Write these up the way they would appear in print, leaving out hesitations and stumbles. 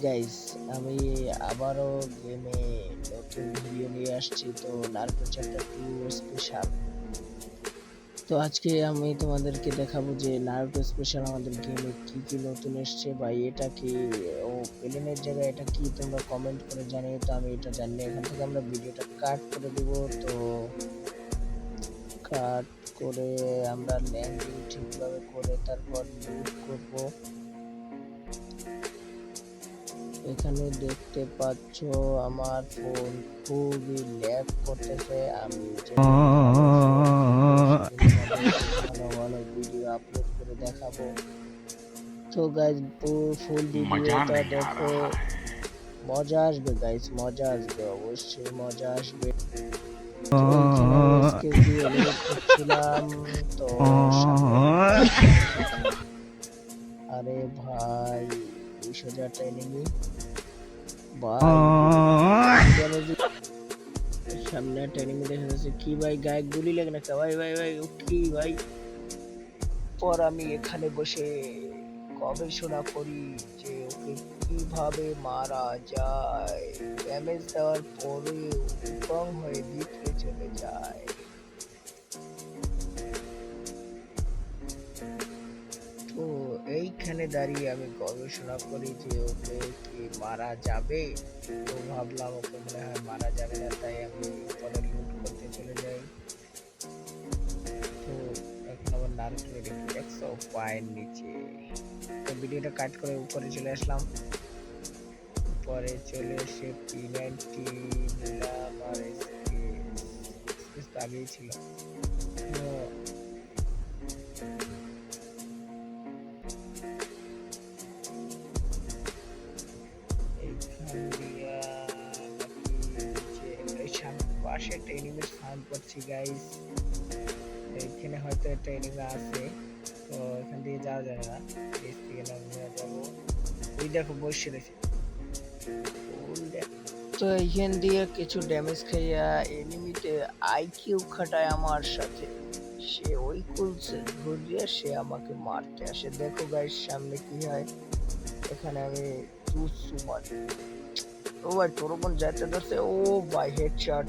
Guys আমি আবারও গেমে নতুন ভিডিও নিয়ে আসছি। তো নারুটো চ্যাপ্টার 2 স্পেশাল। তো আজকে আমি তোমাদেরকে দেখাবো যে নারুটো স্পেশাল আমাদের গেমে কি কি নতুন এসছে, বা এটা কি ও প্লেনের জায়গায় এটা কি, তোমরা কমেন্ট করে জানিও। তো আমি এটা জানি না। এখান থেকে আমরা ভিডিওটা কাট করে দিব। তো কাট করে আমরা ল্যান্ডিং ঠিকভাবে করে তারপর লুট করব। এখানে দেখতে পাচ্ছ আমার ফোন খুবই ল্যাগ করতেছে। আমি যেদিন ভালো ফোন কিনবো সেদিন ভালো ভালো ভিডিও আপলোড করে দেখাবো। তো গাইজ ফুল मजा ভিডিওটা नहीं आ দেখো, रहा है। মজা আসবে গাইজ, মজা আসবে, অবশ্যই মজা আসবে। তো এইখানে আমি এসকেপ দিয়ে এলিমিনেট করছিলাম। তো সামনে আরে ভাই 20,000টা এনিমি ভাই, সামনে একটা এনিমি দেখা যাচ্ছে। কি ভাই গায়ে গুলি লাগে না? ভাই ভাই ভাই ও কি ভাই? পর আমি এখানে বসে গবেষণা করি যে ওকে কিভাবে মারা যায়। ড্যামেজ দেওয়ার পরে উপাং হয়ে ভিতরে চলে যায়। তো এইখানে দাঁড়িয়ে আমি গবেষণা করি যে ওকে কি মারা যাবে। তো ভাবলাম ওকে মনে হয় মারা যাবে না, তাই আমি পরে লুট করতে চলে যাই। তো এখন আবার নারুটো দেখি 100 পায়ের নিচে। তো ভিডিওটা কাট করে উপরে চলে আসলাম। পরে চলে এসে P90 নিলাম, আর স্পেস তো আগেই ছিল। তো এইখান দিয়া নাকি নিচে এই পাশে একটা এনিমির সাউন্ড পাচ্ছি গাইস। এইখানে হয়তো একটা এনিমি আছে। তো এখান দিয়ে যাওয়া যাবে না, নিচ থেকে নামে যাবো। ওই দেখো বসে রয়েছে। তো এইখান দিয়ে কিছু ড্যামেজ খাইয়া এনিমিতে আইকিউ খাটায় আমার সাথে। সে ওই কুলসে ঘুরিয়ে সে আমাকে মারতে আসে। দেখো গাইস সামনে কি হয়। এখানে আমি জুৎসু মারি। ও ভাই তোরপন যাইতে ধরছে। ও ভাই হেডশট।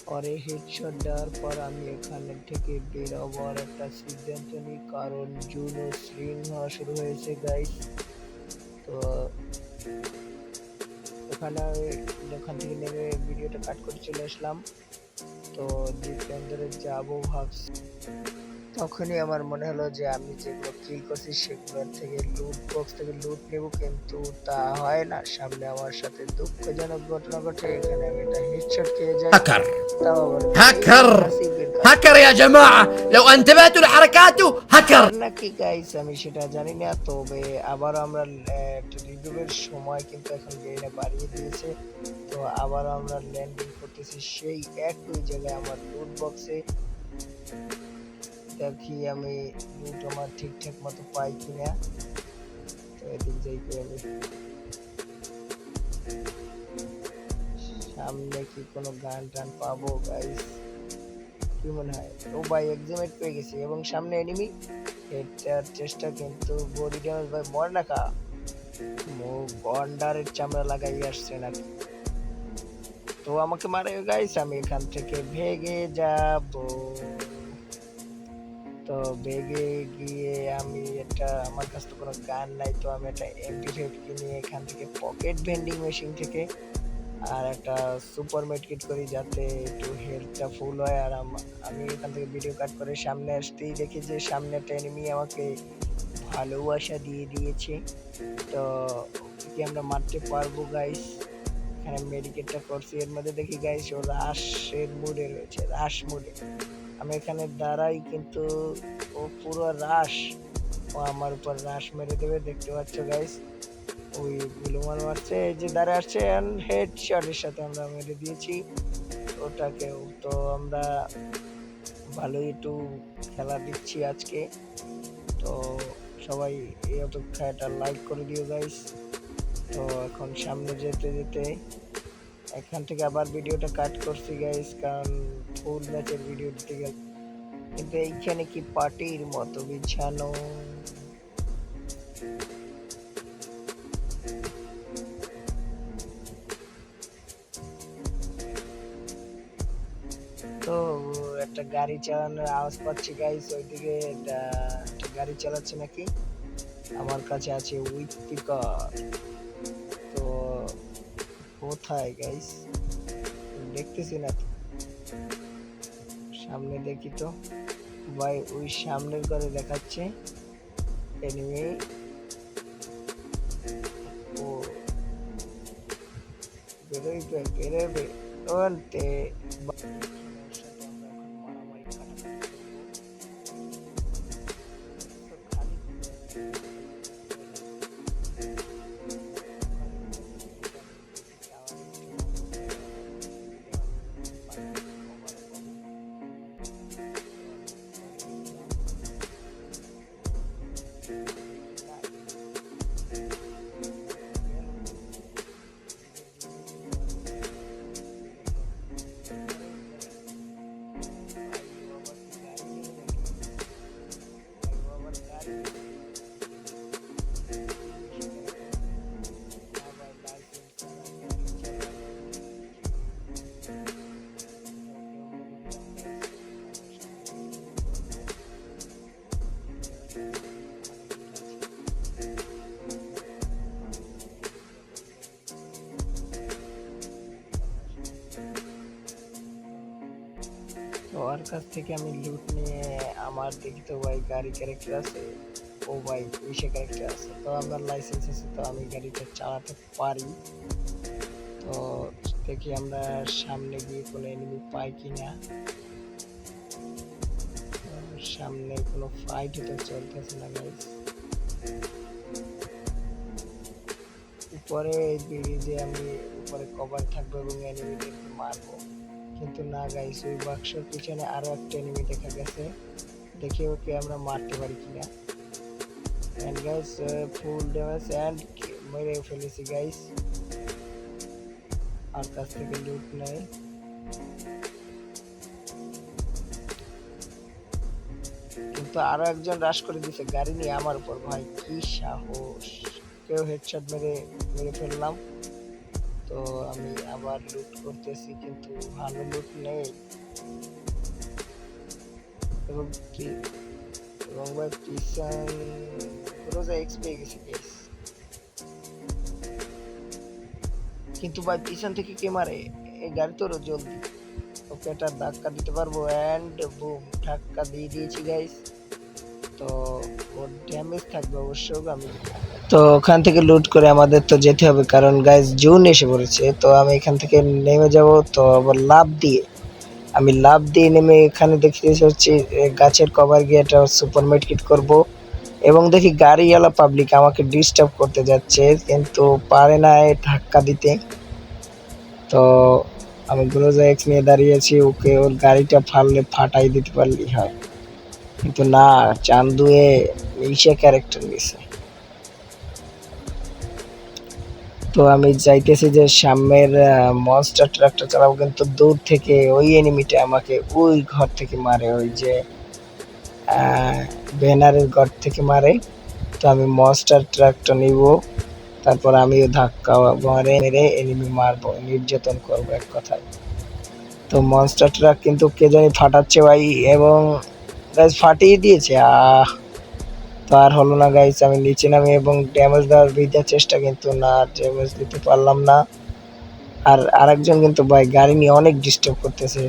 পরে হেডশট দেওয়ার পর আমি এখানে থেকে বের হবার একটা সিদ্ধান্ত নিই, কারণ জুনো স্লিং হওয়া শুরু হয়েছে গাইস। তো ওখানে ওখান থেকে নেমে ভিডিওটা কাট করে চলে আসলাম। তো জিপ ধরে যাবো ভাবছি, তখনই আমার মনে হলো যে আমি যেগুলো কিল করছি সেগুলোর থেকে লুট বক্স থেকে লুট নেব, কিন্তু তা হয় না। সামনে আমার সাথে দুঃখজনক ঘটনা ঘটে। এখানে আমি একটা হেডশট খেয়ে যাই। هكر তাও আবার এই هكر নাসিবের هكر কারণে। يا جماعة لو انتبهتوا لحركاته هكر আর নাকি গাইস আমি সেটা জানি না। তবে আবার আমরা রিভিউয়ের সময় কিন্তু এখন গেইনে বাড়িয়ে দিয়েছে। তো আবার আমরা ল্যান্ডিং করতেছি সেই একই জায়গায় আমার লুট বক্সে। দেখি আমি লুট আমার ঠিকঠাক মতো পাই কিনা। তো এদিক যাই কি আমি সামনে কি কোনো গান টান পাবো গাইস? কি মনে হয়? ও ভাই এক্সিমেট পেয়ে গেছি এবং সামনে এনিমি। এটার চেষ্টা, কিন্তু বডি ড্যামেজ ভাই মর না কা মুখ গন্ডারের চামড়া লাগাই আসছে নাকি? তো আমাকে মারে গাইস, আমি এখান থেকে ভেগে যাব। তো ভেগে গিয়ে আমি এটা, আমার কাছে তো কোনো গান নাই, তো আমি একটা MP5 কিনে এখান থেকে পকেট ভেন্ডিং মেশিন থেকে আর একটা সুপার মেডকিট করি, যাতে একটু হেলথটা ফুল হয়। আর আমি এখান থেকে ভিডিও কাট করে সামনে আসতেই দেখি যে সামনে একটা এনিমি আমাকে ভালোবাসা দিয়ে দিয়েছে। তো কি আমরা মারতে পারবো গাইস? এখানে মেডিকেটটা করছি, এর মধ্যে দেখি গাইস ও রাশের মুডে রয়েছে, রাশ মুডে। আমি এখানে দাঁড়াই, কিন্তু ও পুরো রাশ, ও আমার উপর রাশ মেরে দেবে। দেখতে পাচ্ছ গাইস, ওই গুলুমাল মারছে, এই যে দাঁড়ায় আসছে, হেডশটের সাথে আমরা মেরে দিয়েছি ওটাকেও। তো আমরা ভালোই একটু খেলা দিচ্ছি আজকে। তো সবাই এই অপেক্ষাটা লাইক করে দিও গাইস। তো এখন সামনে যেতে যেতে এখান থেকে আবার ভিডিওটা কাট করছি গাইস, কারণ ফুল ম্যাচের ভিডিও দিতে গেল। কিন্তু এইখানে কি পার্টির মতো বিছানো। একটা গাড়ি চালানোর আওয়াজ পাচ্ছি গাইস, ওইদিকে একটা গাড়ি চালাচ্ছে নাকি। আমার কাছে আছে উইথ পিকার। তো কোথায় গাইস দেখতেছি না তো, সামনে দেখি তো ভাই, ওই সামনের ঘরে দেখাচ্ছে এনিমি। ও বেরোইবে বেরোবে ওনতে। তো ওর কাছ থেকে আমি লুট নিয়ে আমার দেখি তো ভাই গাড়ি ক্যারেক্টার আছে, ও ভাই পুলিশে ক্যারেক্টার আছে, তো আমার লাইসেন্স আছে, তো আমি গাড়িটা চালাতে পারি। তো দেখি আমরা সামনে গিয়ে কোনো এনিমি পাই কিনা। সামনে কোনো ফাইট তো চলতেছে না গাইস। উপরে ব্রিজে আমি উপরে কভার থাকবো এবং এনিমিদেরকে মারবো, কিন্তু না গাইস, ওই বাক্সের পিছনে আরো একটা এনিমি দেখা গেছে। দেখি ওকে আমরা মারতে পারি কিনা। And guys full damage and মেরে ফেলেছি গাইস। আর কাছ থেকে লুট নেই। কিন্তু আরো একজন রাশ করে দিছে গাড়ি নিয়ে আমার উপর, ভাই কি সাহস। কেউ হেডশট মেরে মেরে ফেললাম। তো আমি আবার লুট করতেছি, কিন্তু ভালো লুট নেই। এবং এবং ভাই পিছন রোজা এক্স পেয়ে গেছে গাইস। কিন্তু ভাই পিছন থেকে কে মারে, এই গাড়ি তো জলদি, ওকে একটা ধাক্কা দিতে পারবো। এন্ড বুম, ধাক্কা দিয়ে দিয়েছি গাইস। তো ওর ড্যামেজ থাকবে অবশ্যই। আমি তো ওখান থেকে লুট করে আমাদের তো যেতে হবে, কারণ গাইস জুন এসে পড়েছে। তো আমি এখান থেকে নেমে যাব, তো আবার লাভ দিয়ে নেমে এখানে দেখতে হচ্ছে গাছের কভার গিয়ে একটা সুপার মেডকিট করবো। এবং দেখি গাড়িওয়ালা পাবলিক আমাকে ডিস্টার্ব করতে যাচ্ছে, কিন্তু পারে না ধাক্কা দিতে। তো আমি গ্রোজা এক্স নিয়ে দাঁড়িয়েছি, ওকে ওর গাড়িটা ফাটাই দিতে পারলেই হয়। কিন্তু না, চান্দুয়ে ঈশা ক্যারেক্টার নিছে। তো আমি চাইতেছি যে সামনের মনস্টার ট্রাকটা চালাবো, কিন্তু দূর থেকে ওই এনিমিটা আমাকে ওই ঘর থেকে মারে, ওই যে ব্যানারের ঘর থেকে মারে। তো আমি মনস্টার ট্রাকটা নিব, তারপর আমিও ধাক্কা মেরে এনিমি মারবো, নির্যাতন করবো এক কথায়। তো মনস্টার ট্রাক কিন্তু কে জানি ফাটাচ্ছে ভাই, এবং গাইস ফাটিয়ে দিয়েছে। তো আর হলো না গাইস, আমি নিচে নামি এবং ড্যামেজ দেওয়ার বৃথা চেষ্টা, কিন্তু না, ড্যামেজ দিতে পারলাম না। আর আরেকজন কিন্তু ভাই গাড়ি নিয়ে অনেক ডিস্টার্ব করতেছে,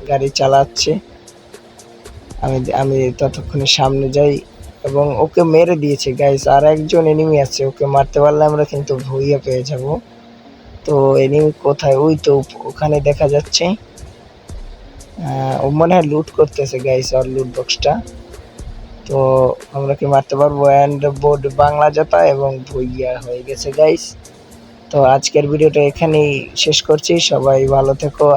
গাড়ি চালাচ্ছে। আমি ততক্ষণে সামনে যাই এবং ওকে মেরে দিয়েছে গাইস। আর একজন এনিমি আছে, ওকে মারতে পারলে আমরা কিন্তু ভুইয়া পেয়ে যাব। তো এনিমি কোথায়, ওই তো ওখানে দেখা যাচ্ছে। ও মনে হয় লুট করতেছে গাইস, আর লুট বক্সটা। তো আমরা কি মারতে পারবো? এন্ড বোর্ড বাংলা জাতা এবং ভুইয়া হয়ে গেছে গাইস। তো আজকের ভিডিওটা এখানেই শেষ করছি, সবাই ভালো থেকো।